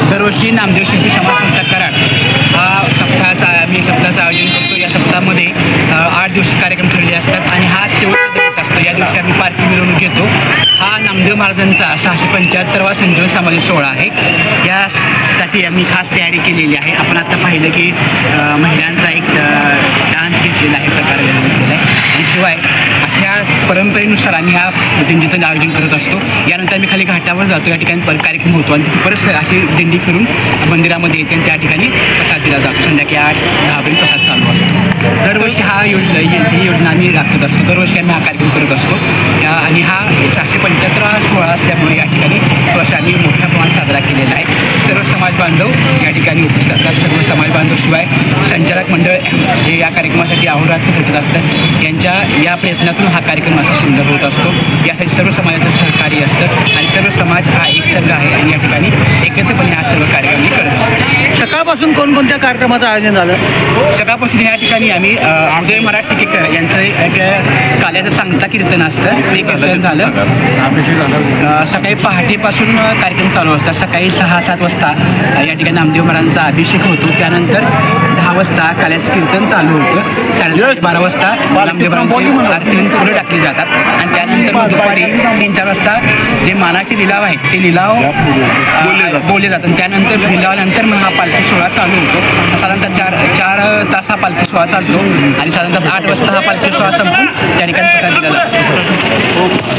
दरवर्षी नामदेव शिल्पी समाज संस्था कराड हा सप्ताहाचं आयोजन करतो। या सप्ताहामध्ये 8 दिवस कार्यक्रम ठरलेले असतात आणि हा शेवटचा दिवस असतो। या दिवशी आम्ही पालखी मिरवणूक घेतो। हा नामदेव महाराजांचा 675वा संजीवन समाधी सोहळा आहे। यासाठी आम्ही खास तयारी केलेली आहे। आपण आता पाहिलं की महिलांचा एक डान्स घेतलेला आहे, प्रकार घेतलेला आहे आणि शिवाय अशा परंपरेनुसार आम्ही ह्या दिंडीचं आयोजन करत असतो। यानंतर आम्ही खाली घाटावर जातो, या ठिकाणी कार्यक्रम होतो आणि तिथे परत अशी दिंडी फिरून मंदिरामध्ये येते आणि त्या ठिकाणी प्रसाद दिला जातो। संध्याकाळी 8-10 पर्यंत प्रसाद चालू असतो। दरवर्षी ही योजना आम्ही राखत असतो। दरवर्षी आम्ही हा कार्यक्रम करत असतो आणि हा 675वा सोहळा असल्यामुळे या ठिकाणी थोडासा आम्ही मोठ्या प्रमाणात साजरा केलेला आहे। सर्व समाज बांधव या ठिकाणी उपस्थित असतात। सर्व समाज बांधव शिवाय संचालक मंडळ हे या कार्यक्रमासाठी अहोरात्र झटत असतात। यांच्या या प्रयत्नातून हा कार्यक्रम असा सुंदर होत असतो। यासाठी सर्व समाजाचं सहकार्य असतं आणि सर्व समाज हा एक संघ आहे आणि या ठिकाणी एकत्रपणे हा सर्व कार्यक्रम करत असतो। सकाळपासून कोणकोणत्या कार्यक्रमाचं आयोजन झालं? सकाळपासून या ठिकाणी आम्ही उदय मराठ टिकेकर यांचं एक काल्याचं सांगता कीर्तन असतं, ते कीर्तन झालं। सकाळी पहाटेपासून कार्यक्रम चालू असतात। सकाळी 6-7 वाजता या ठिकाणी नामदेव महाराजांचा अभिषेक होतो। त्यानंतर 10 वाजता काल्याचं कीर्तन चालू होतं। 12:30 वाजता नामदेव महाराजांची आरती फुलं टाकली जातात आणि त्यानंतर मग दुपारी 3-4 वाजता जे मानाचे लिलाव आहेत ते लिलाव बोलले जातात। त्यानंतर लिलावानंतर मग हा पालखी सोहळा चालू होतो। साधारणतः 4 तास हा पालखी सोहळा चालतो आणि साधारणतः 8 वाजता हा पालखी सोहळा संपून त्या ठिकाणी प्रसाद दिला जातो।